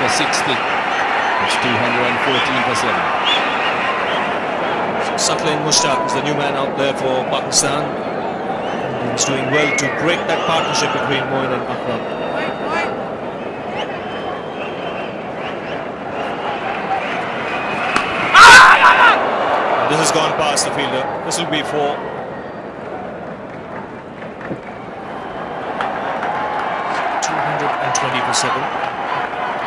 for 60. It's 214 for 7. Saqlain Mushtaq is the new man out there for Pakistan. He's doing well to break that partnership between Moin and Akram. This has gone past the fielder. This will be for 220 for 7.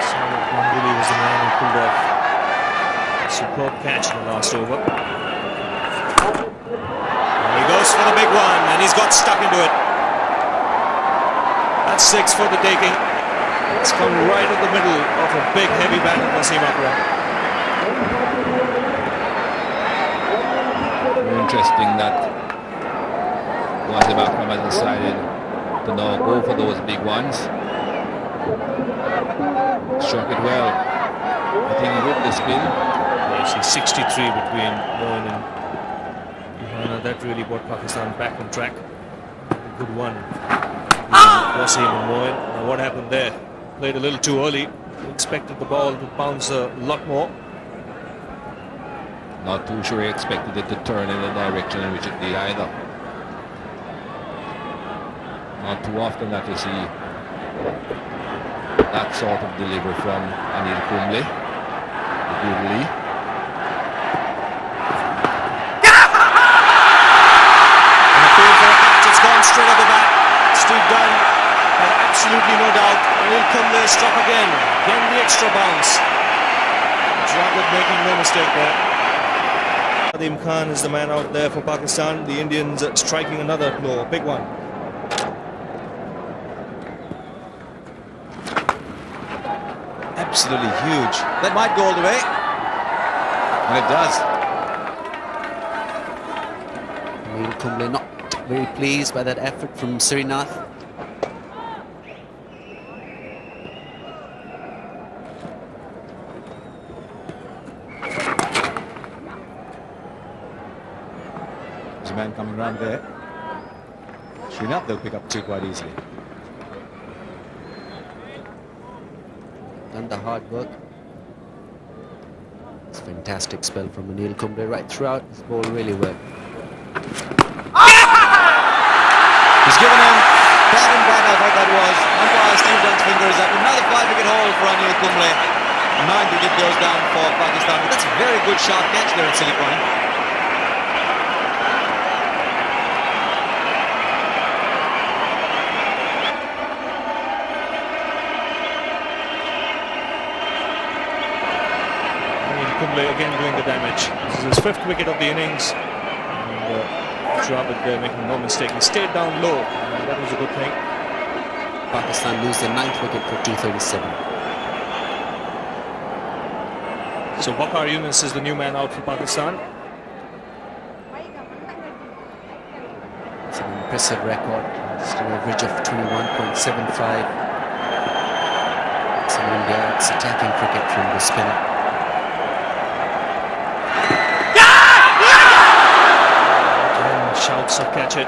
So Ganguly was the man who pulled off a superb catch in the last over. And he goes for the big one, and he's got stuck into it. That's 6 for the taking. It's come right in the middle of a big heavy bat of Wasim Akram. Interesting that Wasim Akram has decided to now go for those big ones. Struck it well. I think he hit the spin. Yes, he's 63 between Moin and Johanna. That really brought Pakistan back on track. A good one. Wasim and Moin. Now what happened there? Played a little too early. Expected the ball to bounce a lot more. Not too sure he expected it to turn in the direction in which it did either. Not too often that you see that sort of delivery from Anil Kumble, the googly. And a field for a catch, it's gone straight at the bat. Steve Dunn had absolutely no doubt. Anil Kumble struck again the extra bounce. Dravid making no mistake there. Nadeem Khan is the man out there for Pakistan. The Indians striking another blow, big one. Absolutely huge. That might go all the way. And it does. Anil Kumble not very pleased by that effort from Srinath. There's a man coming round there. Srinath, they'll pick up 2 quite easily. Done the hard work. It's a fantastic spell from Anil Kumble right throughout. He's bowled really well. He's given him bad and bad, I thought that was. Umpire Steve Dunn's fingers up. Another 5-wicket haul for Anil Kumble. 9 wicket goes down for Pakistan. But that's a very good sharp catch there at Silicon. Kumble again doing the damage. This is his 5th wicket of the innings. And Dravid there making no mistake. He stayed down low. And that was a good thing. Pakistan lose their 9th wicket for 237. So Waqar Younis is the new man out for Pakistan. It's an impressive record. It's an average of 21.75. It's in India. It's attacking cricket from the spinner. Shouts of catch it.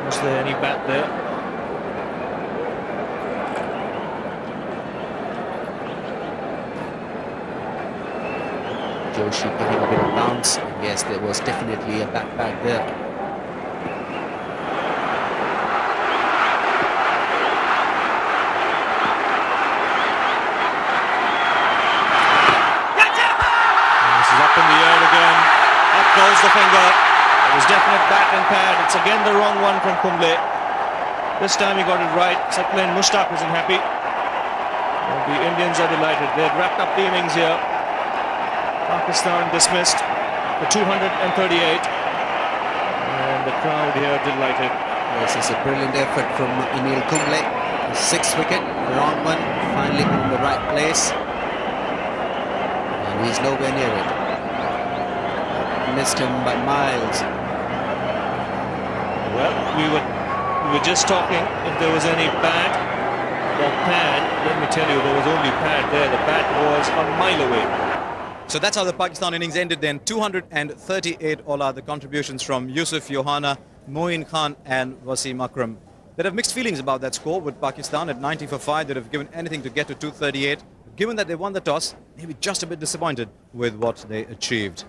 Was there any bat there? Joshi getting a bit of bounce. Yes, there was definitely a bat back there. And this is up in the air again. Up goes the finger. It was definite bat and pad. It's again the wrong one from Kumble. This time he got it right. Saqlain Mushtaq isn't happy. And the Indians are delighted. They've wrapped up the innings here. Pakistan dismissed for 238. And the crowd here delighted. Yes, it's a brilliant effort from Anil Kumble. His 6th wicket, the wrong one, finally in the right place. And he's nowhere near it. Missed him by miles. Well, we were just talking if there was any bat or pad. Let me tell you, there was only pad there. The bat was a mile away. So that's how the Pakistan innings ended then. 238 all are the contributions from Yusuf, Johanna, Moin Khan and Wasim Akram. They'd have mixed feelings about that score with Pakistan at 90 for 5. They'd have given anything to get to 238. given that they won the toss, maybe just a bit disappointed with what they achieved.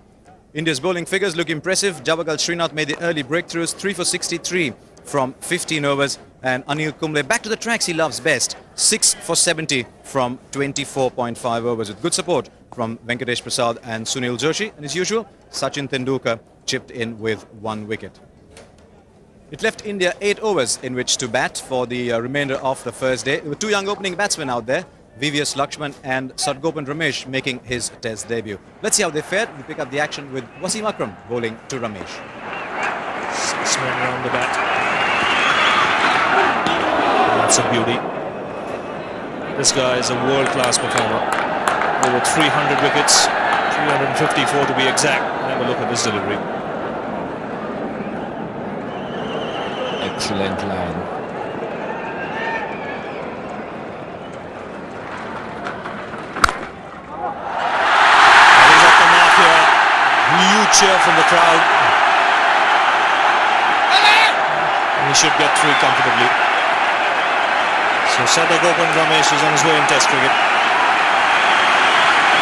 India's bowling figures look impressive. Javagal Srinath made the early breakthroughs, 3 for 63 from 15 overs. And Anil Kumble, back to the tracks he loves best, 6 for 70 from 24.5 overs with good support from Venkatesh Prasad and Sunil Joshi. And as usual, Sachin Tendulkar chipped in with 1 wicket. It left India 8 overs in which to bat for the remainder of the first day. There were 2 young opening batsmen out there, VVS Lakshman and Sadgopan Ramesh making his test debut. Let's see how they fared. We pick up the action with Wasim Akram bowling to Ramesh. 6 men around the bat. That's a beauty. This guy is a world-class performer. Over 300 wickets, 354 to be exact. Have a look at this delivery. Excellent line. Huge cheer from the crowd. And he should get through comfortably. So Sadgopan Ramesh is on his way in Test cricket.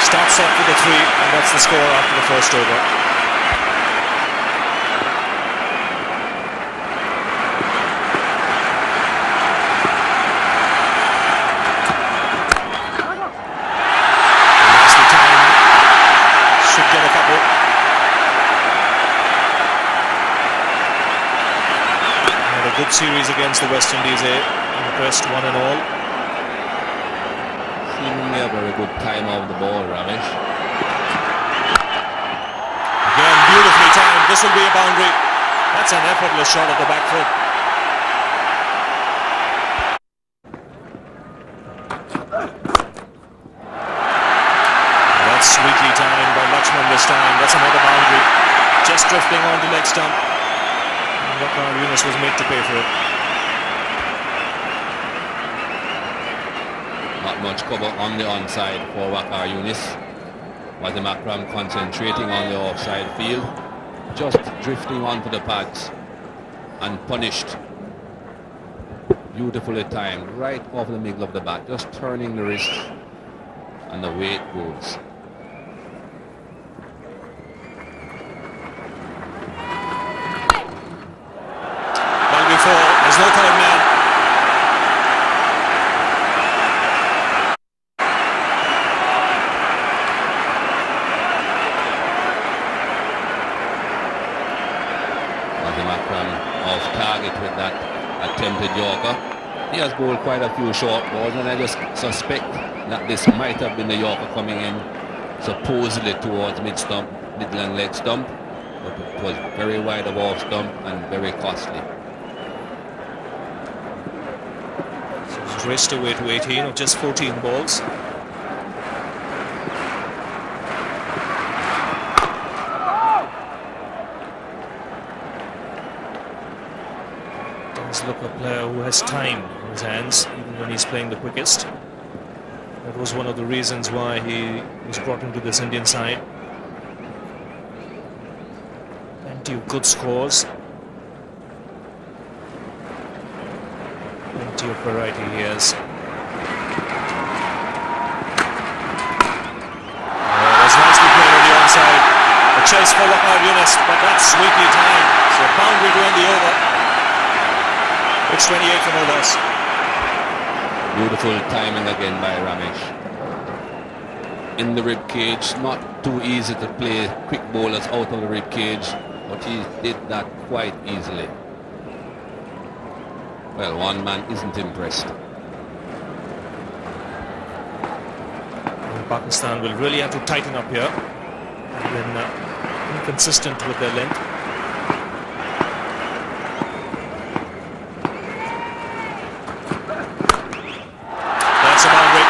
Starts off with a 3, and that's the score after the first over. That's the time. Should get a couple. Good series against the West Indies, impressed one and all. Seemingly a very good time of the ball, Ramesh. Again, beautifully timed. This will be a boundary. That's an effortless shot at the back foot. That's sweetly timed by Lakshman this time. That's another boundary. Just drifting on the leg stump. Waqar Younis was made to pay for it. Not much cover on the onside for Waqar Younis. Wasim Akram concentrating on the offside field. Just drifting onto the pads and punished. Beautifully timed, right off the middle of the bat. Just turning the wrist and away it goes. There's no third man. Wasim Akram off target with that attempted Yorker. He has bowled quite a few short balls, and I just suspect that this might have been the Yorker coming in supposedly towards mid-stump, middle and leg stump, but it was very wide of off stump and very costly. Raced away to 18 of just 14 balls. Does look a player who has time in his hands, even when he's playing the quickest. That was one of the reasons why he was brought into this Indian side. Plenty of good scores. Plenty of variety he has. That's nicely played on the onside. A chase for Waqar Younis, but that's sweetly timed. So a boundary to end the over. It's 28 for no loss. Beautiful timing again by Ramesh. In the rib cage, not too easy to play quick bowlers out of the rib cage, but he did that quite easily. Well, one man isn't impressed. Pakistan will really have to tighten up here. They've been inconsistent with their length. That's a boundary.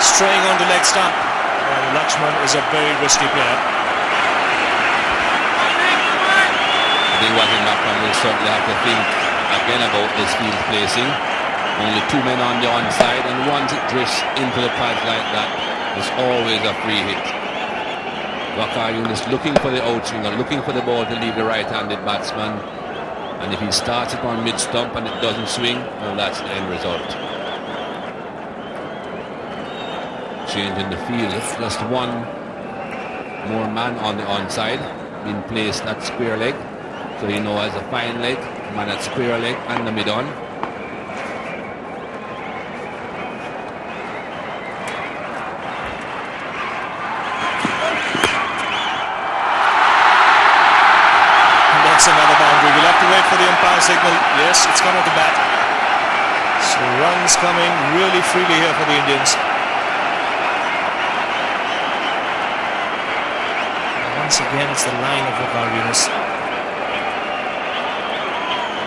Straying on the leg stump. And Lakshman is a very risky player. I think Wasim Akram will certainly have to think again about this field placing. Only 2 men on the onside, and once it drifts into the pads like that, there's always a free hit. Waqar Younis looking for the outswinger, looking for the ball to leave the right-handed batsman, and if he starts it on mid-stump and it doesn't swing, well, that's the end result. change in the field. It's just one more man on the onside being placed at square leg. So he now has a fine leg, man at square leg and the mid-on. That's another boundary. We'll have to wait for the umpire signal. Yes, it's come at the bat. So runs coming really freely here for the Indians. And once again, it's the line of Waqar Yunus.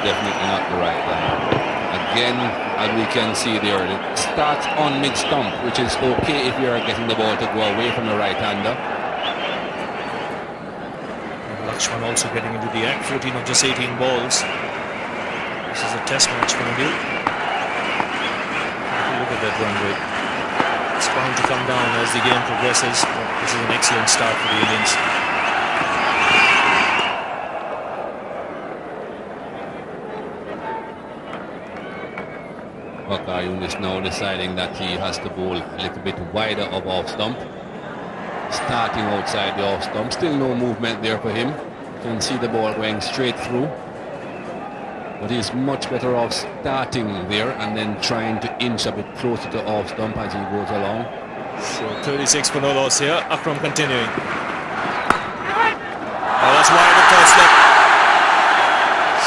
Definitely not the right line. Again, as we can see there, it starts on mid-stump, which is okay if you're getting the ball to go away from the right-hander. Lakshman also getting into the act, 14 of just 18 balls. This is a test match for India. Look at that run rate. It's bound to come down as the game progresses. But this is an excellent start for the Indians. Waqar Yunus now deciding that he has to bowl a little bit wider of off stump. Starting outside the off stump, still no movement there for him. You can see the ball going straight through, but he's much better off starting there and then trying to inch a bit closer to off stump as he goes along. So 36 for no loss here. Akram continuing. Oh, that's wide of first slip.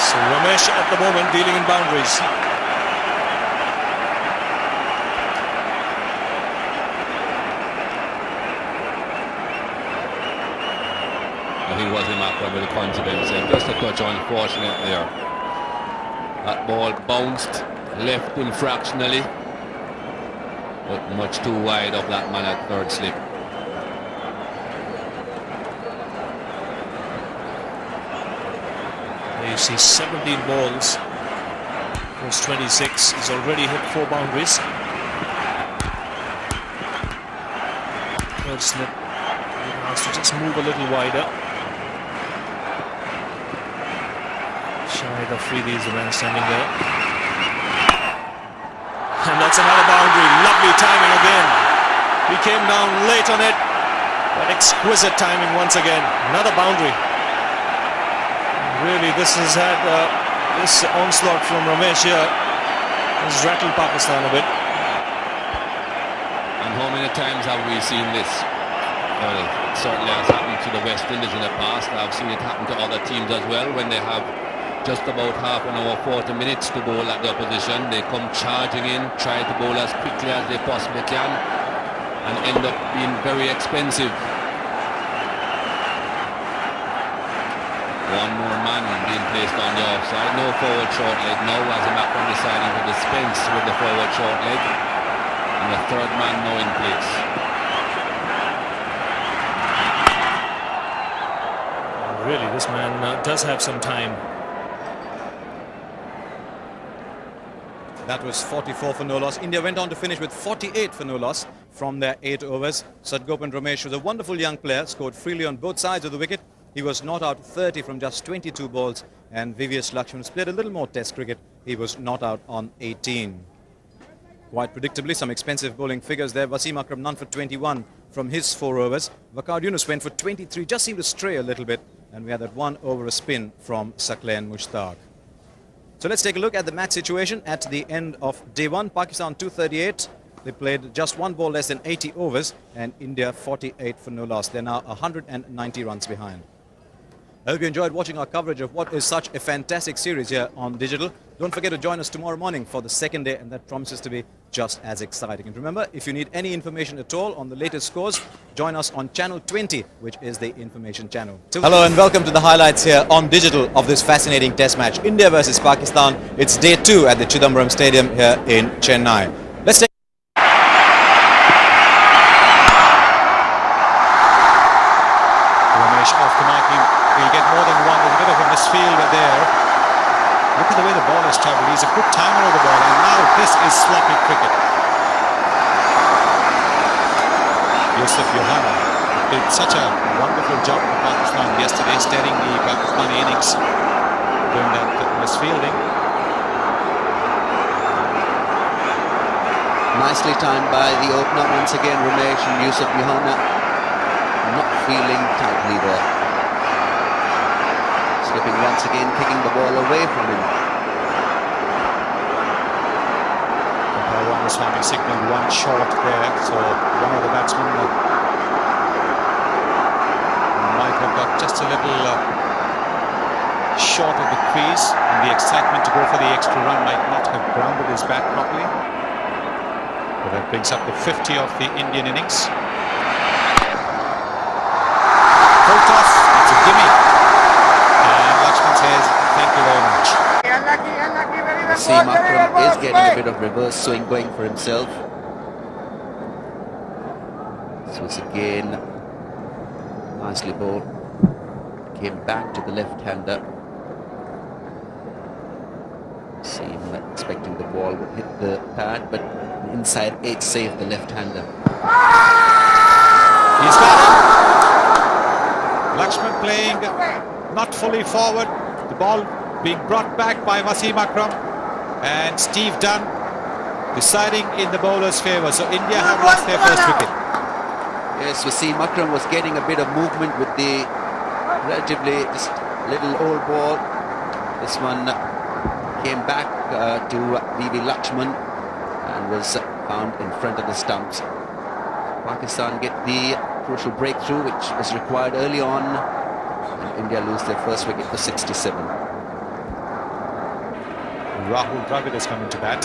So Ramesh at the moment dealing in boundaries. He was in Akram with the confidence and just a touch unfortunate there. That ball bounced, left him fractionally, but much too wide of that man at third slip. There you see 17 balls. Plus 26. He's already hit 4 boundaries. Third slip. He has to just move a little wider. Shahid Afridi is the man standing there. And that's another boundary. Lovely timing again. He came down late on it. But exquisite timing once again. Another boundary. Really, this has had this onslaught from Ramesh here has rattled Pakistan a bit. And how many times have we seen this? Well, it certainly has happened to the West Indies in the past. I've seen it happen to other teams as well when they have just about half an hour, 40 minutes to bowl at the opposition. They come charging in, try to bowl as quickly as they possibly can and end up being very expensive. One more man being placed on the offside. No forward short leg now as Akram deciding to dispense with the forward short leg. And the third man now in place. Really, this man does have some time. That was 44 for no loss. India went on to finish with 48 for no loss from their 8 overs. Sadgopan Ramesh was a wonderful young player, scored freely on both sides of the wicket. He was not out 30 from just 22 balls. And VVS Lakshman played a little more test cricket. He was not out on 18. Quite predictably, some expensive bowling figures there. Wasim Akram none for 21 from his 4 overs. Waqar Yunus went for 23, just seemed to stray a little bit. And we had that 1 over a spin from Saqlain Mushtaq. So let's take a look at the match situation at the end of day 1. Pakistan 238. They played just 1 ball less than 80 overs and India 48 for no loss. They're now 190 runs behind. I hope you enjoyed watching our coverage of what is such a fantastic series here on Digital. Don't forget to join us tomorrow morning for the second day, and that promises to be just as exciting. And remember, if you need any information at all on the latest scores, join us on channel 20, which is the information channel. Hello and welcome to the highlights here on Digital of this fascinating test match, India versus Pakistan. It's day 2 at the Chidambaram Stadium here in Chennai. Let's take Ramesh off the marking. He'll get more than one. There's a bit of a misfield there. Look at the way the ball has travelled. He's a good timer of the ball, and now this is sloppy cricket. Yusuf Yohana did such a wonderful job for Pakistan yesterday, steadying the Pakistani innings, doing that misfielding. Nicely timed by the opener once again, Ramesh and Yusuf Yohana. Not feeling tightly there. Slipping once again, kicking the ball away from him. One was having signalled one short there, so one of the batsmen might have got just a little short of the crease, and the excitement to go for the extra run might not have grounded his bat properly. But that brings up the 50 of the Indian innings. Full toss, it's a gimme. And Lakshman says, thank you very much. Wasim Akram is getting a bit of reverse swing going for himself. This was again nicely bowled. Came back to the left-hander. Wasim expecting the ball would hit the pad, but inside edge saved the left-hander. He's got it. Lakshman playing not fully forward. The ball being brought back by Wasim Akram. And Steve Dunn deciding in the bowler's favour. So India have lost their first wicket. Yes, Wasim Akram was getting a bit of movement with the relatively just little old ball. This one came back to V.V. Lakshman and was found in front of the stumps. Pakistan get the crucial breakthrough which was required early on, and India lose their first wicket for 67. Rahul Dravid has come into bat.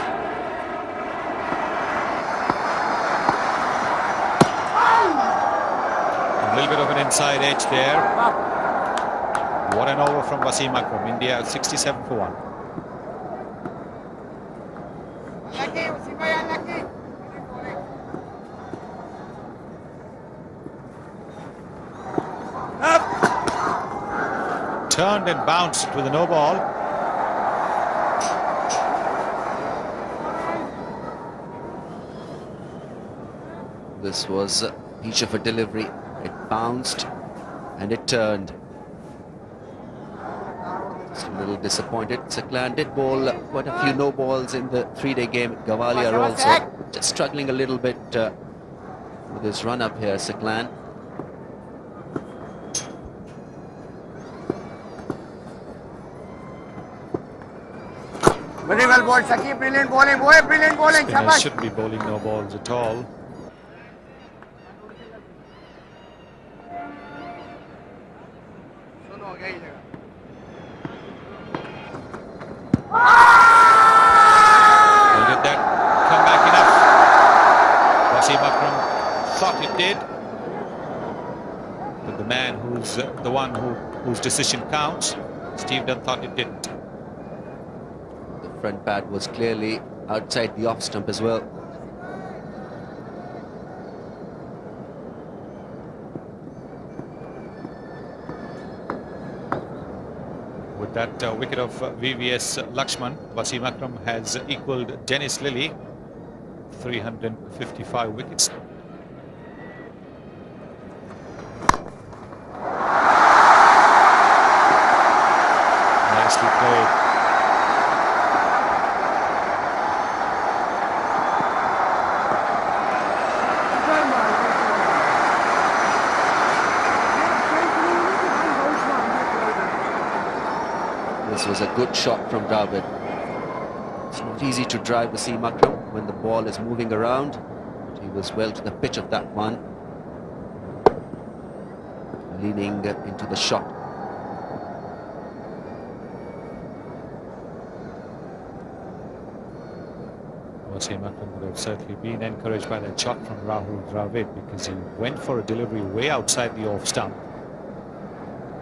A little bit of an inside edge there. What an over from Wasim Akram. India 67 for 1. Turned and bounced with a no ball. This was each of a delivery. It bounced and it turned. Just a little disappointed. Saklan did bowl quite a few no balls in the 3-day game at Gavalia also. Just struggling a little bit with his run up here, Saklan. Very well bowled, Saki. Brilliant bowling, boy. Brilliant bowling. Spinners shouldn't be bowling no balls at all. Well, did that come back enough? Wasim Akram thought it did, but the man who's the one whose decision counts, Steve Dunn, thought it didn't. The front pad was clearly outside the off stump as well. With that wicket of VVS Lakshman, Wasim Akram has equalled Dennis Lilly, 355 wickets. Nicely played. This was a good shot from Dravid. It's not easy to drive Wasim Akram when the ball is moving around, but he was well to the pitch of that one, leaning into the shot. Wasim Akram would have certainly been encouraged by that shot from Rahul Dravid, because he went for a delivery way outside the off stump.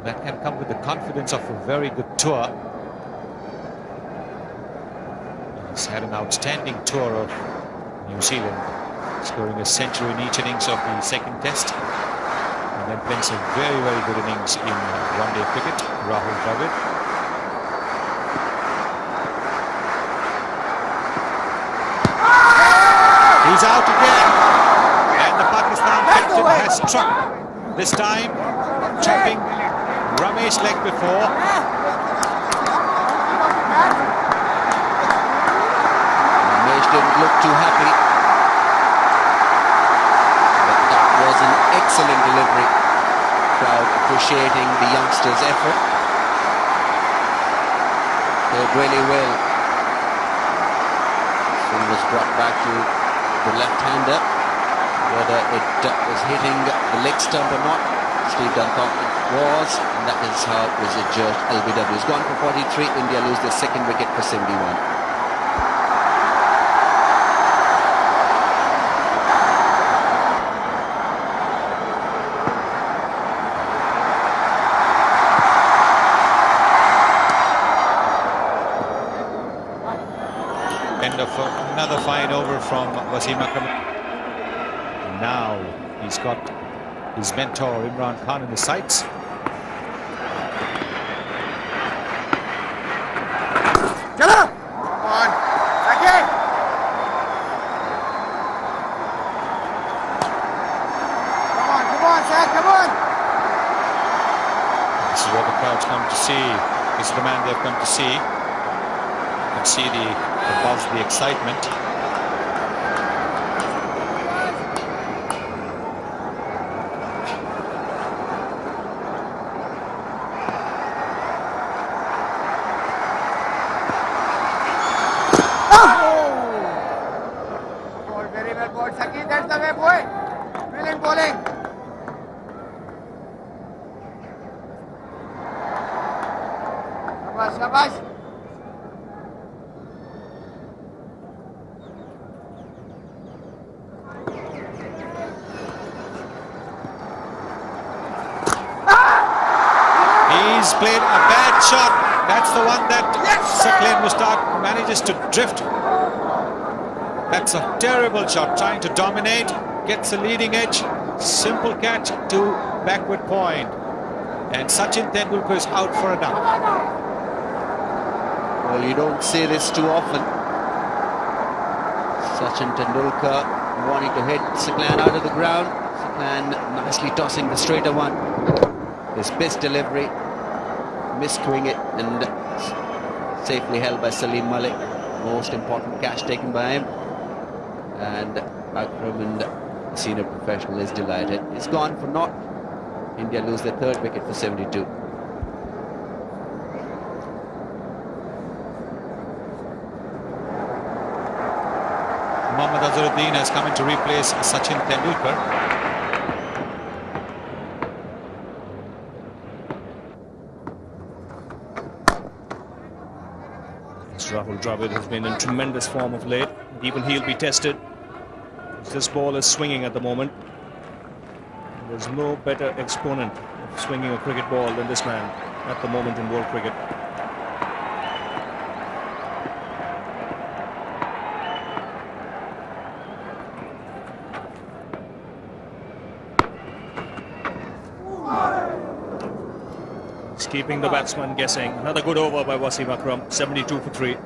That can come with the confidence of a very good tour. He's had an outstanding tour of New Zealand, scoring a century in each innings of the second test, and then playing some very, very good innings in one-day cricket, Rahul Dravid. He's out again, and the Pakistan captain has struck, this time chopping Ramesh's leg before. Ramesh didn't look too happy. was an excellent delivery. Crowd appreciating the youngster's effort. Played really well. It was brought back to the left-hander. Whether it was hitting the leg stump or not, Steve Dunn thought it was, and that is how it was adjudged. LBW has gone for 43. India lose their second wicket for 71. End of another fine over from Wasim Akram. Now he's got his mentor Imran Khan in the sights. Come on, again. Come on, sir, come on. This is what the crowd's come to see. This is the man they've come to see. You can see the buzz, the excitement. Very well bowled, Saki. That's the way, boy. Brilliant bowling. Shabash, shabash. He's played a bad shot. That's the one that Sakleen Mushtaq manages to drift. That's a terrible shot, trying to dominate, gets a leading edge, simple catch to backward point. And Sachin Tendulkar is out for a dump. Well, you don't see this too often. Sachin Tendulkar wanting to hit Sakleen out of the ground. Sakleen nicely tossing the straighter one. His best delivery, miscuing it, and safely held by Salim Malik. Most important catch taken by him. And Akram, and senior professional, is delighted. It's gone for naught. India lose their third wicket for 72. Mohammad Azharuddin has come in to replace Sachin Tendulkar. Rahul Dravid has been in tremendous form of late. Even he'll be tested. This ball is swinging at the moment. There's no better exponent of swinging a cricket ball than this man at the moment in world cricket. He's keeping the batsman guessing. Another good over by Wasim Akram. 72 for 3.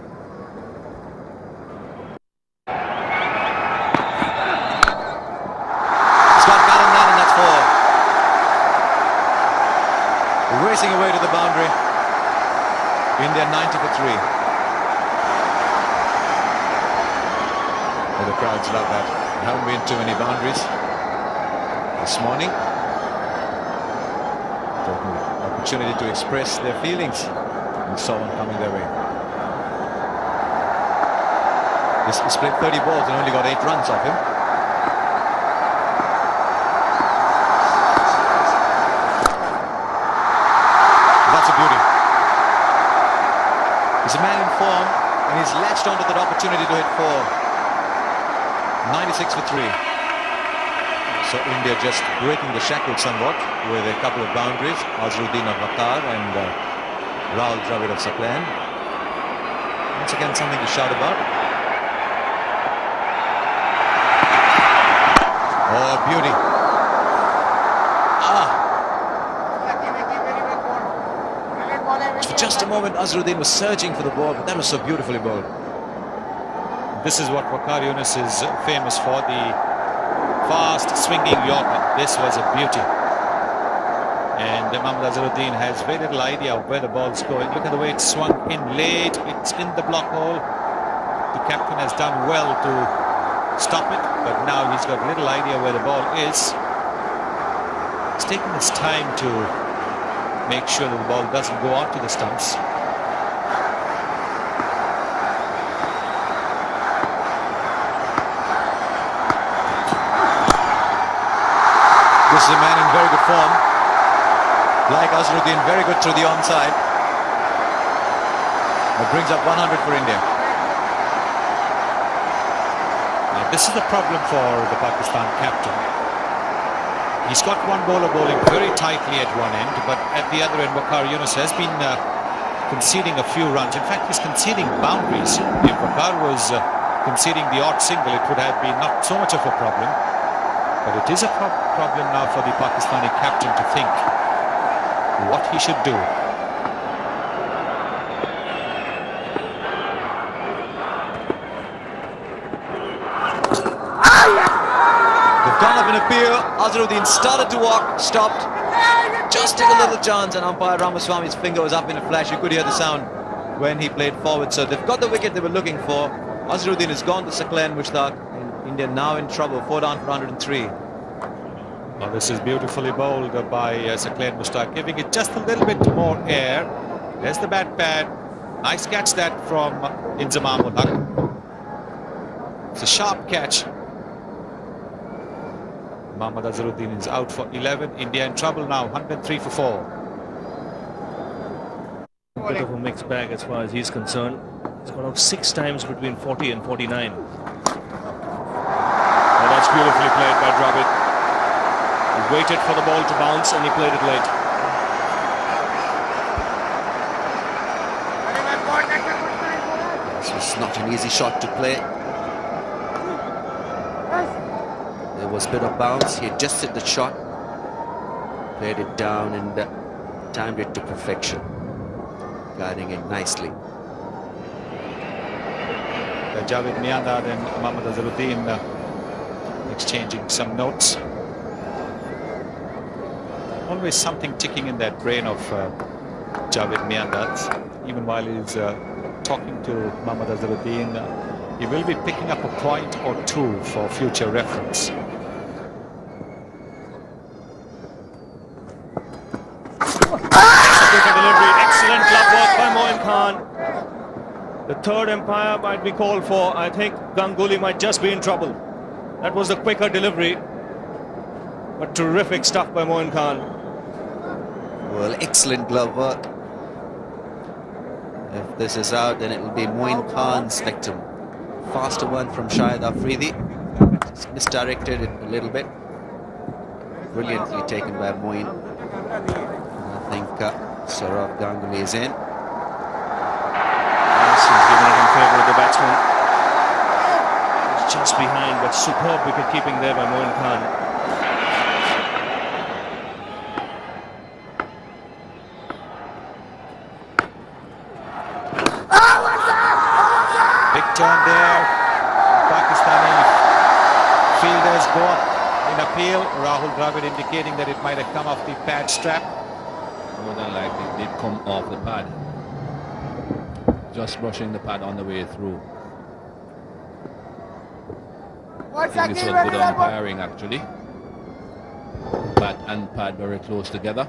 Racing away to the boundary. India 90 for 3. Well, the crowds love that. There haven't been too many boundaries this morning. Opportunity to express their feelings. We saw one coming their way. He's played 30 balls and only got 8 runs off him. That's a beauty. He's a man in form, and he's latched onto that opportunity to hit 4. 96 for 3. So India just breaking the shackles somewhat with a couple of boundaries. Azharuddin of Waqar and Rahul Dravid of Sakleen. Once again, something to shout about. Oh, beauty. For just a moment, Azharuddin was searching for the ball, but that was so beautifully bowled. This is what Waqar Yunus is famous for, the fast swinging Yorker. This was a beauty. And Mohammad Azharuddin has very little idea of where the ball's going. Look at the way it swung in late. It's in the block hole. The captain has done well to stop it, but now he's got little idea where the ball is. He's taking his time to make sure that the ball doesn't go onto the stumps. This is a man in very good form. Like Azharuddin, very good through the onside. That brings up 100 for India. Now this is the problem for the Pakistan captain. He's got one bowler bowling very tightly at one end, but at the other end, Waqar Yunus has been conceding a few runs. In fact, he's conceding boundaries. If Waqar was conceding the odd single, it would have been not so much of a problem. But it is a problem now for the Pakistani captain to think what he should do. They've gone up in a pier. Azharuddin started to walk, stopped, just took a little chance, and umpire Ramaswamy's finger was up in a flash. You could hear the sound when he played forward. So they've got the wicket they were looking for. Azharuddin has gone to Saqlain Mushtaq. India now in trouble, 4 down for 103. Well, this is beautifully bowled by Saqlain Mushtaq, giving it just a little bit more air. There's the bat pad. Nice catch that from Inzamam ul Haq. It's a sharp catch. Mohammad Azharuddin is out for 11. India in trouble now, 103 for 4. A bit of a mixed bag as far as he's concerned. He's got out 6 times between 40 and 49. Oh, that's beautifully played by Dravid. He waited for the ball to bounce and he played it late. This was not an easy shot to play. There was a bit of bounce. He adjusted the shot, played it down and timed it to perfection, guiding it nicely. Javed Miandad and Mohammad Azharuddin exchanging some notes. Always something ticking in that brain of Javed Miandad. Even while he's talking to Mohammad Azharuddin, he will be picking up a point or two for future reference. Delivery, excellent glove work by Moin Khan. The third umpire might be called for. I think Ganguly might just be in trouble. That was the quicker delivery, but terrific stuff by Moin Khan. Well, excellent glove work. If this is out, then it will be Moin Khan's victim. Faster one from Shahid Afridi. Just misdirected it a little bit. Brilliantly taken by Moin. I think Saurav Ganguly is in. Yes, he's given it in favour of the batsman. He's just behind, but superb wicket keeping there by Moin Khan. Big turn there. Pakistani fielders go up in appeal. Rahul Dravid indicating that it might have come off the pad strap. More than likely it did come off the pad. Just brushing the pad on the way through. I think this was good umpiring actually. Pad and pad very close together.